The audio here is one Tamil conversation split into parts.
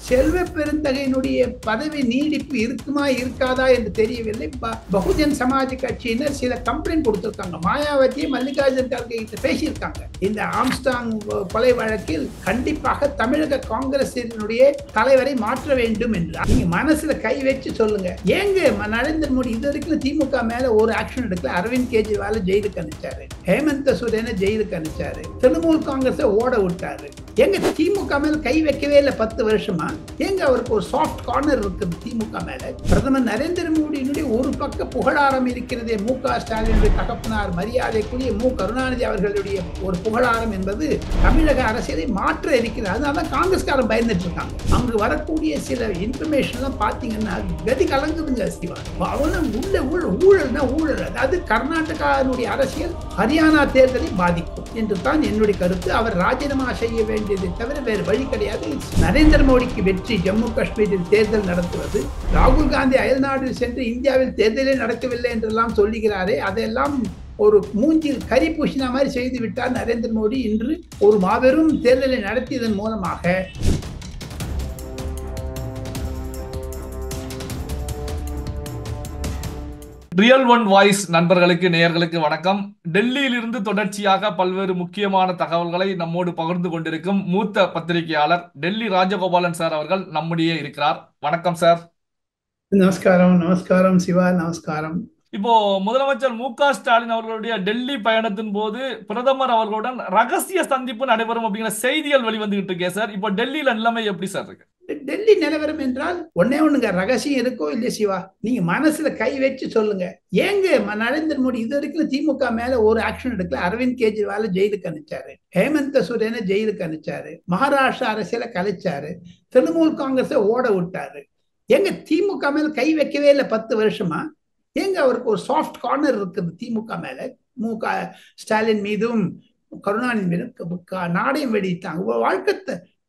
செல்வ பெருந்தகையினுடைய பதவி நீடிப்பு இருக்குமா இருக்காதா என்று தெரியவில்லை. பகுஜன் சமாஜ் கட்சியினர் சில கம்ப்ளைண்ட் கொடுத்திருக்காங்க. மாயாவதியை மல்லிகார்ஜுன் கார்கே கிட்ட பேசியிருக்காங்க. இந்த ஆம்ஸ்டாங் கொலை வழக்கில் கண்டிப்பாக தமிழக காங்கிரசினுடைய தலைவரை மாற்ற வேண்டும் என்று நீங்க மனசுல கை வச்சு சொல்லுங்க. ஏங்க நரேந்திர மோடி இது வரைக்கும் திமுக மேல ஒரு ஆக்ஷன் எடுக்கல? அரவிந்த் கெஜ்ரிவால் ஜெயிலுக்கு அனுப்பிச்சாரு, ஹேமந்த் சோரனை ஜெயிலுக்கு அனுப்பிச்சாரு, திரிணாமுல் காங்கிரஸ் ஓட விட்டாரு. எங்க திமுக மேல கை வைக்கவே இல்லை 10 வருஷமா? எங்க அவருக்கு ஒரு சாஃப்ட் கார்னர் இருக்குது திமுக மேல? பிரதமர் நரேந்திர மோடியினுடைய ஒரு பக்க புகழாரம் இருக்கிறது. மு.க. ஸ்டாலினுடைய தகப்பனார் மரியாதைக்குரிய மு. கருணாநிதி அவர்களுடைய ஒரு புகழாரம் என்பது தமிழக அரசியலை மாற்ற இருக்கிறது. அதனால காங்கிரஸ்காரன் பயந்துட்டு இருக்காங்க. அங்கு வரக்கூடிய சில இன்ஃபர்மேஷன் எல்லாம் பாத்தீங்கன்னா கதி கலங்குதுங்க சிவா. அவனும் ஊழல்னா ஊழல். அதாவது கர்நாடகாவுடைய அரசியல் ஹரியானா தேர்தலை பாதிக்கும் என்று தான் என்னுடைய கருத்து. அவர் ராஜினாமா செய்ய வேண்டியதை தவிர வேறு வழி கிடையாது. நரேந்திர மோடிக்கு வெற்றி ஜம்மு காஷ்மீரில் தேர்தல் நடத்துவது, ராகுல் காந்தி அயல்நாட்டில் சென்று இந்தியாவில் தேர்தலே நடக்கவில்லை என்றெல்லாம் சொல்லுகிறாரே, அதெல்லாம் ஒரு மூஞ்சில் கரி பூசின மாதிரி செய்து விட்டார் நரேந்திர மோடி. இன்று ஒரு மாபெரும் தேர்தலை நடத்தியதன் மூலமாக ரியல் ஒன் வாய்ஸ் நண்பர்களுக்கு நேயர்களுக்கு வணக்கம். டெல்லியிலிருந்து தொடர்ச்சியாக பல்வேறு முக்கியமான தகவல்களை நம்மோடு பகிர்ந்து கொண்டிருக்கும் மூத்த பத்திரிகையாளர் டெல்லி ராஜகோபாலன் சார் அவர்கள் நம்முடைய இருக்கிறார். வணக்கம் சார். நமஸ்காரம். நமஸ்காரம் சிவா, நமஸ்காரம். இப்போ முதலமைச்சர் மு.க. ஸ்டாலின் அவர்களுடைய டெல்லி பயணத்தின் போது பிரதமர் அவர்களுடன் ரகசிய சந்திப்பு நடைபெறும் அப்படிங்கிற செய்திகள் வெளிவந்துகிட்டு இருக்கே சார். இப்போ டெல்லியில நிலைமை எப்படி சார் இருக்கு? டெல்லி நிலவரம் என்றால் ஒண்ணுங்க, ரகசியம் இருக்கோ இல்லையா சிவா? நீங்க மனசுல கை வச்சு சொல்லுங்க. ஏங்க நரேந்திர மோடி இது வரைக்கும் திமுக மேல ஒரு ஆக்ஷன் எடுக்கல? அரவிந்த் கெஜ்ரிவால் ஜெயிலுக்கு அனுப்பிச்சாரு, ஹேமந்த் சோரனை ஜெயிலுக்கு அனுப்பிச்சாரு, மகாராஷ்டிரா அரசியல கலைச்சாரு, திரிணாமுல் காங்கிரஸை ஓட விட்டாரு. எங்க திமுக மேல கை வைக்கவே இல்லை 10 வருஷமா? எங்க அவருக்கு ஒரு சாஃப்ட் கார்னர் இருக்குது திமுக மேல? மு.க. ஸ்டாலின் மீதும் கருணாநிதி மீதும் நாடையும் வெடித்தாங்க.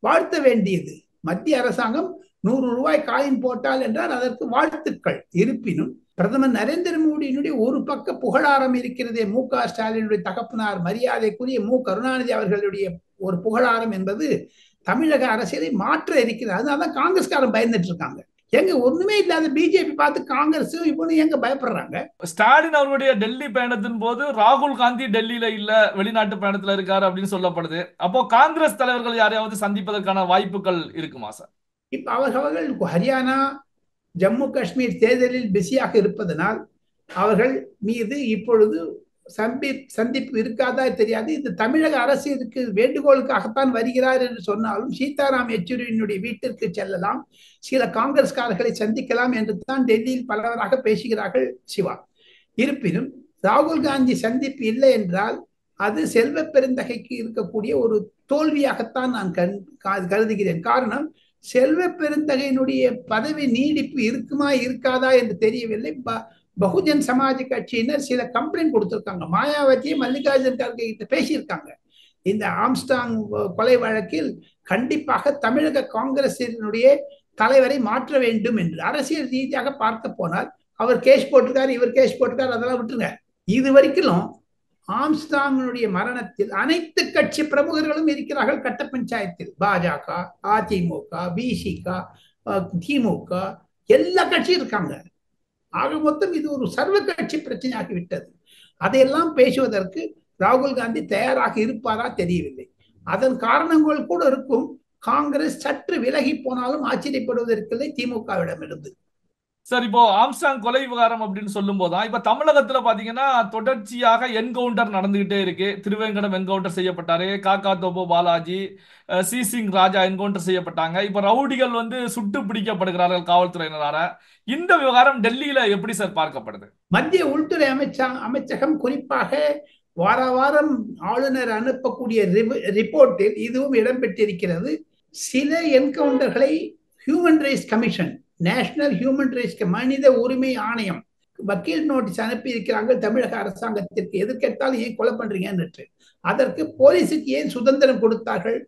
வாழ்த்த வேண்டியது மத்திய அரசாங்கம் 100 ரூபாய் காயின் போட்டால் என்றால் அதற்கு வாழ்த்துக்கள். இருப்பினும் பிரதமர் நரேந்திர மோடியினுடைய ஒரு பக்க புகழாரம் இருக்கிறதே, மு.க. ஸ்டாலினுடைய தகப்பனார் மரியாதைக்குரிய மு. கருணாநிதி அவர்களுடைய ஒரு புகழாரம் என்பது தமிழக அரசியலை மாற்ற இருக்கிறது. அதனாலதான் காங்கிரஸ்காரன் பயந்துட்டு இருக்காங்க. எங்க ஒண்ணுமே இல்லாத பிஜேபி பார்த்து காங்கிரஸ் இவனு எங்க பயப்படுறாங்க? ஸ்டாலின் அவருடைய டெல்லி பயணத்தின் போது ராகுல் காந்தி டெல்லியில இல்ல, வெளிநாட்டு பயணத்துல இருக்காரு அப்படின்னு சொல்லப்படுது. அப்போ காங்கிரஸ் தலைவர்கள் யாரையாவது சந்திப்பதற்கான வாய்ப்புகள் இருக்குமா சார்? இப்ப அவர்கள் ஹரியானா ஜம்மு காஷ்மீர் தேர்தலில் பிஸியாக இருப்பதனால் அவர்கள் மீது இப்பொழுது சந்திப்பு இருக்காதா தெரியாது. இது தமிழக அரசுக்கு வேண்டுகோளுக்காகத்தான் வருகிறார் என்று சொன்னாலும் சீதாராம் யெச்சூரியினுடைய வீட்டிற்கு செல்லலாம், சில காங்கிரஸ்காரர்களை சந்திக்கலாம் என்று தான் டெல்லியில் பலவராக பேசுகிறார்கள் சிவா. இருப்பினும் ராகுல் காந்தி சந்திப்பு இல்லை என்றால் அது செல்வ பெருந்தகைக்கு இருக்கக்கூடிய ஒரு தோல்வியாகத்தான் நான் கருதுகிறேன். காரணம், செல்வ பெருந்தகையினுடைய பதவி நீடிப்பு இருக்குமா இருக்காதா என்று தெரியவில்லை. பகுஜன் சமாஜ் கட்சியினர் சில கம்ப்ளைண்ட் கொடுத்திருக்காங்க. மாயாவதியை மல்லிகார்ஜுன் கார்கே கிட்ட பேசியிருக்காங்க. இந்த ஆம்ஸ்டாங் கொலை வழக்கில் கண்டிப்பாக தமிழக காங்கிரசினுடைய தலைவரை மாற்ற வேண்டும் என்று. அரசியல் ரீதியாக பார்க்க போனால் அவர் கேஸ் போட்டிருக்காரு, இவர் கேஸ் போட்டிருக்காரு, அதெல்லாம் விட்டுருங்க. இது வரைக்கும் ஆம்ஸ்டாங்கினுடைய மரணத்தில் அனைத்து கட்சி பிரமுகர்களும் இருக்கிறார்கள். கட்ட பஞ்சாயத்தில் பாஜக, அதிமுக, பிசிக, திமுக எல்லா கட்சியும் இருக்காங்க. ஆக மொத்தம் இது ஒரு சர்வ கட்சி பிரச்சனையாகிவிட்டது. அதையெல்லாம் பேசுவதற்கு ராகுல் காந்தி தயாராக இருப்பாரா தெரியவில்லை. அதன் காரணங்கள் கூட இருக்கும். காங்கிரஸ் சற்று விலகி போனாலும் ஆச்சரியப்படுவதற்கில்லை திமுகவிடம் இருந்து. சார், இப்போ ஆம்ஸ்டாங் கொலை விவகாரம் அப்படின்னு சொல்லும் போதுதான் இப்ப தமிழகத்துல பாத்தீங்கன்னா தொடர்ச்சியாக என்கவுண்டர் நடந்துகிட்டே இருக்கு. திருவேங்கடம் என்கவுண்டர் செய்யப்பட்டாரு, காக்கா தோப்பு பாலாஜி, சி சிங் ராஜா என்கவுண்டர் செய்யப்பட்டாங்க. இப்ப ரவுடிகள் சுட்டு பிடிக்கப்படுகிறார்கள் காவல்துறையினரால. இந்த விவகாரம் டெல்லியில எப்படி சார் பார்க்கப்படுது? மத்திய உள்துறை அமைச்சகம் குறிப்பாக வாரம் ஆளுநர் அனுப்பக்கூடிய ரிப்போர்ட்டில் இதுவும் இடம்பெற்றிருக்கிறது. சில என்கவுண்டர்களை human rights commission, national human rights மனித உரிமை ஆணையம் வக்கீல் நோட்டீஸ் அனுப்பி இருக்கிறார்கள் தமிழக அரசாங்கத்திற்கு. எதுக்கெடுத்தாலும் ஏன் கொலை பண்றீங்கன்னு. அதற்கு போலீஸுக்கு ஏன் சுதந்திரம் கொடுத்தார்கள்?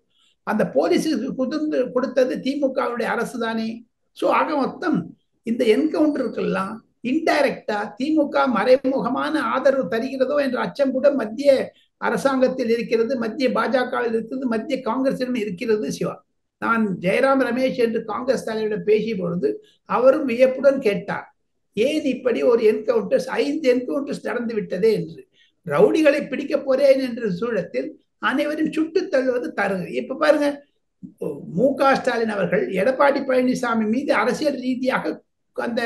அந்த போலீஸுக்கு சுதந்திரம் கொடுத்தது திமுகவுடைய அரசு தானே. சோ ஆக மொத்தம் இந்த என்கவுண்டருக்கெல்லாம் இன்டைரக்டா திமுக மறைமுகமான ஆதரவு தருகிறதோ என்ற அச்சம் கூட மத்திய அரசாங்கத்தில் இருக்கிறது, மத்திய பாஜகவில் இருக்கிறது, மத்திய காங்கிரசிடம் இருக்கிறது சிவா. நான் ஜெயராம் ரமேஷ் என்று காங்கிரஸ் தலைவரிடம் பேசிய பொழுது அவரும் வியப்புடன் கேட்டார், ஏன் இப்படி ஒரு என்கவுண்டர்ஸ் 5 என்கவுண்டர்ஸ் நடந்து விட்டதே என்று. ரவுடிகளை பிடிக்க போறேன் என்ற சூழத்தில் அனைவரும் சுட்டு தள்ளுவது தருது. இப்ப பாருங்க, மு.க. ஸ்டாலின் அவர்கள் எடப்பாடி பழனிசாமி மீது அரசியல் ரீதியாக அந்த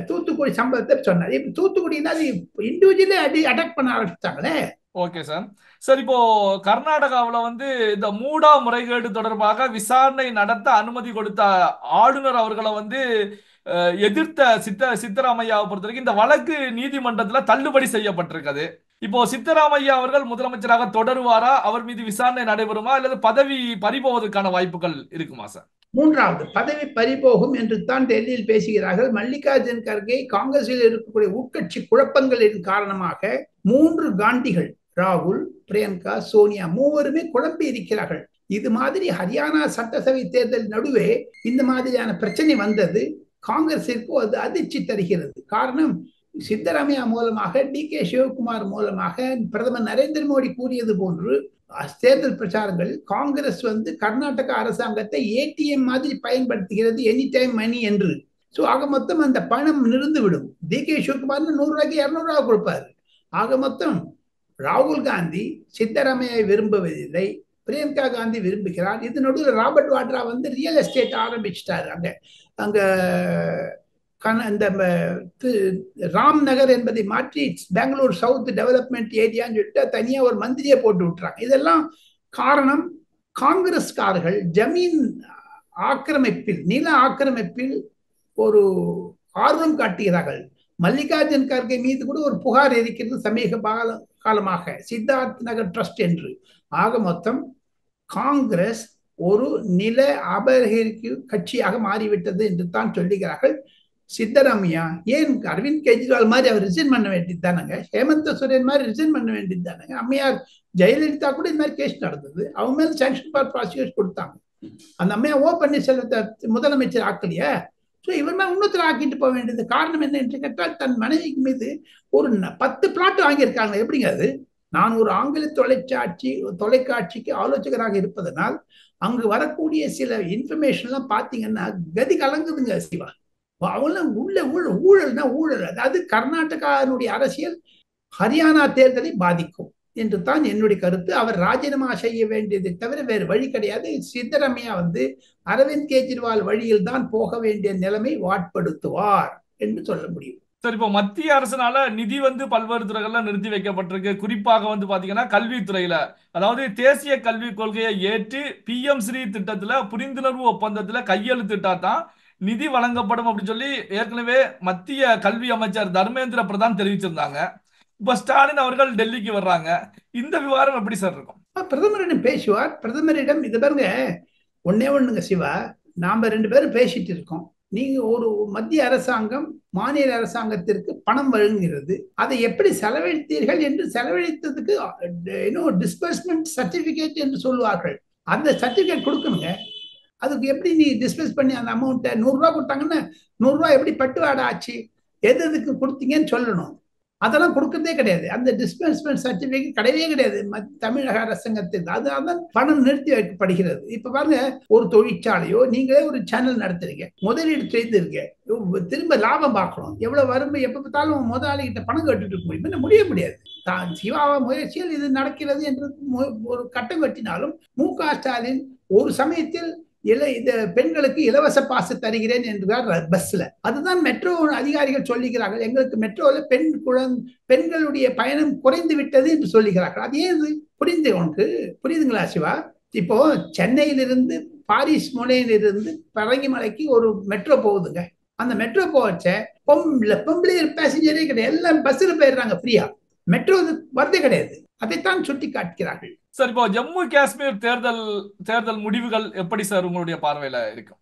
தூத்துக்குடி சம்பவத்தை சொன்னார். இப்ப தூத்துக்குடினா இண்டிவிஜுவலி அட்டாக் பண்ண ஆரம்பிச்சிட்டாங்களே. Okay sir. சார், இப்போ கர்நாடகாவில் வந்து இந்த மூடா முறைகேடு தொடர்பாக விசாரணை நடத்த அனுமதி கொடுத்த ஆளுநர் அவர்களை வந்து எதிர்த்த சித்தராமையாவை பொறுத்த வரைக்கும் இந்த வழக்கு நீதிமன்றத்தில் தள்ளுபடி செய்யப்பட்டிருக்கிறது. இப்போ சித்தராமையா அவர்கள் முதலமைச்சராக தொடருவாரா, அவர் மீது விசாரணை நடைபெறுமா, அல்லது பதவி பறிபோவதற்கான வாய்ப்புகள் இருக்குமா சார்? மூன்றாவது பதவி பறிபோகும் என்று தான் டெல்லியில் பேசுகிறார்கள். மல்லிகார்ஜுன் கர்கே காங்கிரஸில் இருக்கக்கூடிய உட்கட்சி குழப்பங்களின் காரணமாக 3 காண்டிகள், ராகுல், பிரியங்கா, சோனியா மூவருமே குழம்பி இருக்கிறார்கள். இது மாதிரி ஹரியானா சட்டசபை தேர்தல் நடுவே இந்த மாதிரியான பிரச்சனை வந்தது காங்கிரசிற்கு அது அதிர்ச்சி தருகிறது. காரணம், சித்தராமையா மூலமாக, டி.கே. சிவகுமார் மூலமாக பிரதமர் நரேந்திர மோடி கூறியது போன்று தேர்தல் பிரச்சாரங்கள் காங்கிரஸ் வந்து கர்நாடக அரசாங்கத்தை ஏடிஎம் மாதிரி பயன்படுத்துகிறது, எனி டைம் மணி என்று. ஸோ ஆக மொத்தம் அந்த பணம் நிறுந்துவிடும். டி.கே. சிவகுமார் 100 ரூபாய்க்கு 200 ரூபாய் கொடுப்பாரு. ஆக மொத்தம் ராகுல் காந்தி சித்தராமையை விரும்புவதில்லை, பிரியங்கா காந்தி விரும்புகிறார். இது நடுவில் ராபர்ட் வாட்ரா வந்து ரியல் எஸ்டேட் ஆரம்பிச்சிட்டாரு. அங்க இந்த ராம் நகர் என்பதை மாற்றி பெங்களூர் சவுத் டெவலப்மெண்ட் ஏரியான்னு சொல்லிட்டு தனியா ஒரு மந்திரியை போட்டு விட்டுறாங்க. இதெல்லாம் காரணம், காங்கிரஸ்காரர்கள் ஜமீன் ஆக்கிரமிப்பில், நில ஆக்கிரமிப்பில் ஒரு ஆர்வம் காட்டுகிறார்கள். மல்லிகார்ஜுன் கர்கே மீது கூட ஒரு புகார் இருக்கிறது சமீப காலமாக, சித்தார்த் நகர் ட்ரஸ்ட் என்று. ஆக மொத்தம் காங்கிரஸ் ஒரு நில அபகரிப்பு கட்சியாக மாறிவிட்டது என்று தான் சொல்லுகிறார்கள். சித்தராமையா ஏன் அரவிந்த் கெஜ்ரிவால் மாதிரி அவர் ரிசைன் பண்ண வேண்டியது தானங்க, ஹேமந்த சோரன் மாதிரி ரிசைன் பண்ண வேண்டியது தானங்க. அம்மையார் ஜெயலலிதா கூட இந்த மாதிரி கேஸ் நடந்தது, அவங்க மேல சாங்ஷன் ஃபார் ப்ராசிக்யூஷன் கொடுத்தாங்க. அந்த அம்மையா ஓ பன்னீர்செல்வத்தை முதலமைச்சர் ஆக்கலையா? ஸோ இவர் மேல் இன்னொருத்தர் ஆக்கிட்டு போக வேண்டியது. காரணம் என்ன என்று கேட்டால், தன் மனைவிக்கு மீது ஒரு 10 பிளாட் வாங்கியிருக்காங்க. எப்படிங்க அது? நான் ஒரு ஆங்கில தொலைக்காட்சிக்கு ஆலோசகராக இருப்பதனால் அங்கு வரக்கூடிய சில இன்ஃபர்மேஷன்லாம் பார்த்தீங்கன்னா கதி கலங்குதுங்க சிவா. அவங்களாம் உள்ள ஊழல்னா ஊழல். அதாவது கர்நாடகாவுடைய அரசியல் ஹரியானா தேர்தலை பாதிக்கும் என்று தான் என்னுடைய கருத்து. அவர் ராஜினாமா செய்ய வேண்டியதை தவிர வேறு வழி கிடையாது. சித்தராமையா வந்து அரவிந்த் கெஜ்ரிவால் வழியில் தான் போக வேண்டிய நிலைமை வாட்படுத்துவார் என்று சொல்ல முடியும். சார், இப்போ மத்திய அரசுனால நிதி வந்து பல்வேறு துறைகள்ல நிறுத்தி வைக்கப்பட்டிருக்கு. குறிப்பாக வந்து பாத்தீங்கன்னா கல்வித்துறையில, அதாவது தேசிய கல்விக் கொள்கையை ஏற்று PM ஸ்ரீ திட்டத்துல புரிந்துணர்வு ஒப்பந்தத்துல கையெழுத்திட்டா தான் நிதி வழங்கப்படும் அப்படின்னு சொல்லி ஏற்கனவே மத்திய கல்வி அமைச்சர் தர்மேந்திர பிரதான் தெரிவிச்சிருந்தாங்க. இப்ப ஸ்டாலின் அவர்கள் டெல்லிக்கு வர்றாங்க. இந்த விவகாரம் எப்படி சார் இருக்கும்? பிரதமரிடம் பேசுவார். பிரதமரிடம் இது பாருங்க, ஒண்ணுங்க சிவா, நாம 2 பேரும் பேசிட்டு இருக்கோம். நீங்க ஒரு மத்திய அரசாங்கம் மாநில அரசாங்கத்திற்கு பணம் வழங்குகிறது, அதை எப்படி செலவழித்தீர்கள் என்று செலவழித்ததுக்கு டிஸ்பர்ஸ்மெண்ட் சர்டிபிகேட் என்று சொல்லுவார்கள். அந்த சர்டிபிகேட் கொடுக்கணுங்க. அதுக்கு எப்படி நீ டிஸ்பர்ஸ் பண்ணி அந்த அமௌண்ட்டை 100 ரூபாய் கொடுத்தாங்கன்னா 100 ரூபாய் எப்படி பட்டுவாடா ஆச்சு, எதுக்கு கொடுத்தீங்கன்னு சொல்லணும். அதெல்லாம் கொடுக்கறதே கிடையாது. அந்த டிஸ்பர்ஸ்மெண்ட் சர்டிபிகேட் கிடையவே கிடையாது தமிழக அரசாங்கத்தில். அதனால்தான் பணம் நிறுத்தி வைக்கப்படுகிறது. இப்ப பாருங்க, ஒரு தொழிற்சாலையோ நீங்களே ஒரு சேனல் நடத்துறீங்க, முதலீடு செய்திருக்க, திரும்ப லாபம் பார்க்கணும், எவ்வளவு வரும், எப்ப பார்த்தாலும் முதலாளிகிட்ட பணம் கட்டுட்டு இருக்க முடியும்? முடிய முடியாது. சிவாவா முயற்சியில் இது நடக்கிறது என்று ஒரு கட்டம் கட்டினாலும் மு.க. ஸ்டாலின் ஒரு சமயத்தில் இந்த பெண்களுக்கு இலவச பாசு தருகிறேன் என்றார் பஸ்ல. அதுதான் மெட்ரோ அதிகாரிகள் சொல்லுகிறார்கள், எங்களுக்கு மெட்ரோல பெண்களுடைய பயணம் குறைந்து விட்டது என்று சொல்லுகிறார்கள். அது ஏன் புரியுதுங்களா சிவா? இப்போ சென்னையிலிருந்து பாரிஸ் முனையிலிருந்து பரங்கிமலைக்கு ஒரு மெட்ரோ போகுதுங்க. அந்த மெட்ரோ போச்ச பொம்பளை பேசஞ்சரே கிடையாது, எல்லாம் பஸ்ல போயிடுறாங்க ஃப்ரீயா. மெட்ரோ வரதே கிடையாது. அதைத்தான் சுட்டி காட்டுகிறார்கள். சார், இப்போ ஜம்மு காஷ்மீர் தேர்தல் முடிவுகள் எப்படி சார் உங்களுடைய பார்வையில இருக்கும்?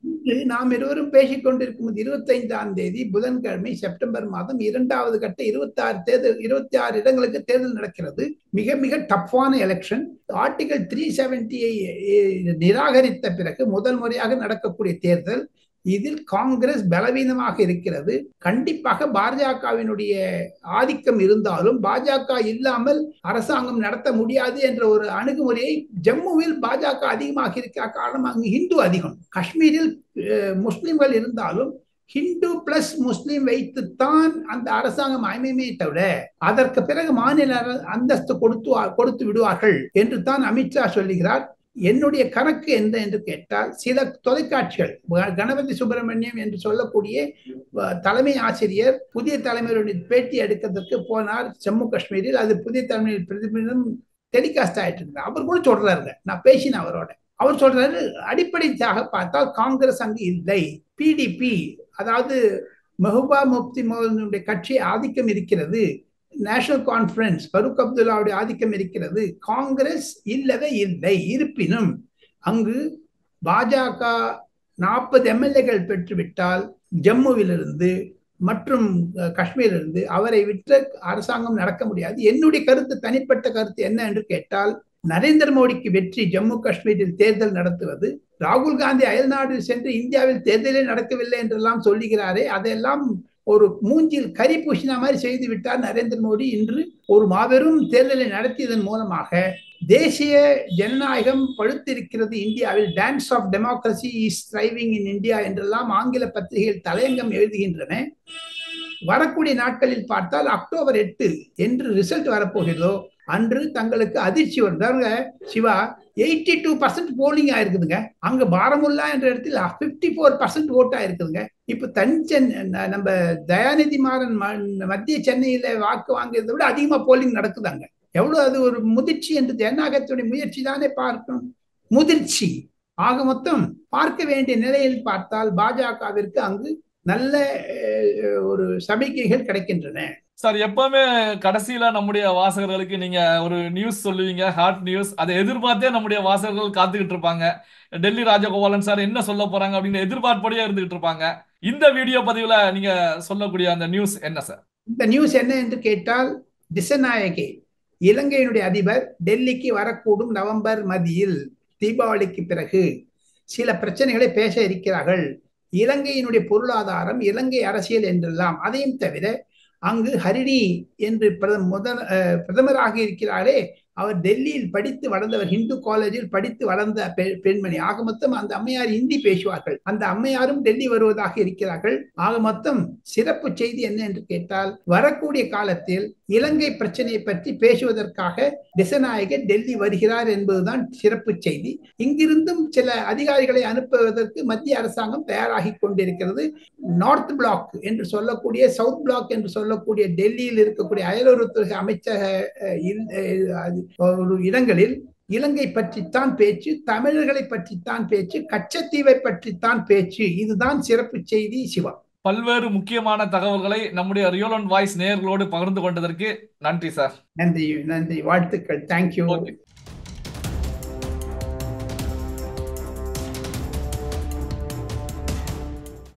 நாம் இருவரும் பேசிக் கொண்டிருக்கும் 25ஆம் தேதி புதன்கிழமை செப்டம்பர் மாதம் 2வது கட்ட 26 இடங்களுக்கு தேர்தல் நடக்கிறது. மிக மிக டஃப்பான எலெக்ஷன். ஆர்டிகல் 370 நிராகரித்த பிறகு முதல் முறையாக நடக்கக்கூடிய தேர்தல். இதில் காங்கிரஸ் பலவீனமாக இருக்கிறது. கண்டிப்பாக பாஜகவினுடைய ஆதிக்கம் இருந்தாலும் பாஜக இல்லாமல் அரசாங்கம் நடத்த முடியாது என்ற ஒரு அணுகுமுறையை ஜம்முவில் பாஜக அதிகமாக இருக்க காரணம் அங்கு ஹிந்து அதிகம். காஷ்மீரில் முஸ்லிம்கள் இருந்தாலும் ஹிந்து பிளஸ் முஸ்லிம் வைத்துத்தான் அந்த அரசாங்கம் அமைமே தவிர அதற்கு பிறகு மாநில அந்தஸ்து கொடுத்து விடுவார்கள் என்று தான் அமித்ஷா சொல்லுகிறார். என்னுடைய கணக்கு என்ன என்று கேட்டால், சில தொலைக்காட்சிகள் கணபதி சுப்பிரமணியம் என்று சொல்லக்கூடிய தலைமை ஆசிரியர் புதிய தலைமையுடைய பேட்டி எடுக்கிறதுக்கு போனார் ஜம்மு காஷ்மீரில். அது புதிய தலைமையில் பிரதிபலிப்பும் டெலிகாஸ்ட் ஆயிட்டு இருந்தார். அவர் கூட சொல்றாருங்க, நான் பேசினேன் அவரோட. அவர் சொல்றாரு, அடிப்படையாக பார்த்தால் காங்கிரஸ் அங்கு இல்லை, பிடிபி அதாவது மெஹபூபா முஃப்தி மோதனுடைய கட்சி ஆதிக்கம் இருக்கிறது, நேஷனல் கான்ஃபரன்ஸ் ஃபருக் அப்துல்லாவுடைய ஆதிக்கம் இருக்கிறது, காங்கிரஸ் இல்லவே இல்லை. இருப்பினும் அங்கு பாஜக 40 எம்எல்ஏக்கள் பெற்றுவிட்டால் ஜம்முவிலிருந்து மற்றும் காஷ்மீரிலிருந்து அவரை விட்டு அரசாங்கம் நடக்க முடியாது. என்னுடைய கருத்து, தனிப்பட்ட கருத்து என்ன என்று கேட்டால், நரேந்திர மோடிக்கு வெற்றி ஜம்மு காஷ்மீரில் தேர்தல் நடத்துவது. ராகுல் காந்தி அயல்நாடு சென்று இந்தியாவில் தேர்தலே நடக்கவில்லை என்றெல்லாம் சொல்லுகிறாரே, அதெல்லாம் ஒரு மூஞ்சில் கரி பூசின மாதிரி செய்து விட்டார் நரேந்திர மோடி. இன்று ஒரு மாபெரும் தேர்தலை நடத்தியதன் மூலமாக தேசிய ஜனநாயகம் பழுத்திருக்கிறது இந்தியாவில். Dance of democracy is thriving in India என்றெல்லாம் ஆங்கில பத்திரிகைகள் தலையங்கம் எழுதுகின்றன. வரக்கூடிய நாட்களில் பார்த்தால் அக்டோபர் 8 என்று ரிசல்ட் வரப்போகிறதோ அன்று தங்களுக்கு அதிர்ச்சி வந்தாங்க. சிவா 82% போலிங் ஆயிருக்குதுங்க. அங்க பாரமுல்லா என்ற இடத்தில் 54% ஓட் ஆயிருக்குதுங்க. இப்ப நம்ம தயாநிதி மாறன் மத்திய சென்னையில வாக்கு வாங்குறதை விட அதிகமா போலிங் நடக்குதாங்க. எவ்வளவு அது ஒரு முதிர்ச்சி என்று ஜனநாயகத்துடைய முயற்சி தானே பார்க்கணும். முதிர்ச்சி ஆக மொத்தம் பார்க்க வேண்டிய நிலையில் பார்த்தால் பாஜகவிற்கு அங்கு நல்ல ஒரு சமிக்கைகள் கிடைக்கின்றன. சார், எப்பவுமே கடைசியில நம்முடைய வாசகர்களுக்கு நீங்க ஒரு நியூஸ் சொல்லுவீங்க, ஹாட் நியூஸ். அதை எதிர்பார்த்தே நம்முடைய வாசகர்கள் காத்துக்கிட்டு இருப்பாங்க. டெல்லி ராஜகோபாலன் சார் என்ன சொல்ல போறாங்க அப்படின்னு எதிர்பார்ப்போடயே இருந்துகிட்டு இருப்பாங்க. இந்த வீடியோ பதிவுல நீங்க சொல்லக்கூடிய அந்த நியூஸ் என்ன சார்? இந்த நியூஸ் என்ன என்று கேட்டால், திசநாயகே இலங்கையினுடைய அதிபர் டெல்லிக்கு வரக்கூடும் நவம்பர் மத்தியில், தீபாவளிக்கு பிறகு சில பிரச்சனைகளை பேச இருக்கிறார்கள். இலங்கையினுடைய பொருளாதாரம், இலங்கை அரசியல் என்றெல்லாம். அதையும் தவிர அங்கு ஹரிணி என்று பிரதமராக இருக்கிறாரே, அவர் டெல்லியில் படித்து வளர்ந்தவர், ஹிந்து காலேஜில் படித்து வளர்ந்த பெண்மணி. ஆக மொத்தம் அந்த அம்மையார் இந்தி பேசுவார்கள். அந்த அம்மையாரும் டெல்லி வருவதாக இருக்கிறார்கள். ஆக மொத்தம் சிறப்பு செய்தி என்ன என்று கேட்டால், வரக்கூடிய காலத்தில் இலங்கை பிரச்சனையை பற்றி பேசுவதற்காக திசநாயகர் டெல்லி வருகிறார் என்பதுதான் சிறப்பு செய்தி. இங்கிருந்தும் சில அதிகாரிகளை அனுப்புவதற்கு மத்திய அரசாங்கம் தயாராகி கொண்டிருக்கிறது. நார்த் பிளாக் என்று சொல்லக்கூடிய, சவுத் பிளாக் என்று சொல்லக்கூடிய டெல்லியில் இருக்கக்கூடிய அயலுறவுத்துறை அமைச்சக இடங்களில் இலங்கை பற்றித்தான் பேச்சு, தமிழர்களை பற்றித்தான் பேச்சு, கச்சத்தீவை பற்றித்தான் பேச்சு. இதுதான் சிறப்பு செய்தி. சிவா, பல்வேறு முக்கியமான தகவல்களை நம்முடைய ரியல் ஒன் வாய்ஸ் நேயர்களோடு பகிர்ந்து கொண்டதற்கு நன்றி சார். நன்றி, வாழ்த்துக்கள். தேங்க்யூ.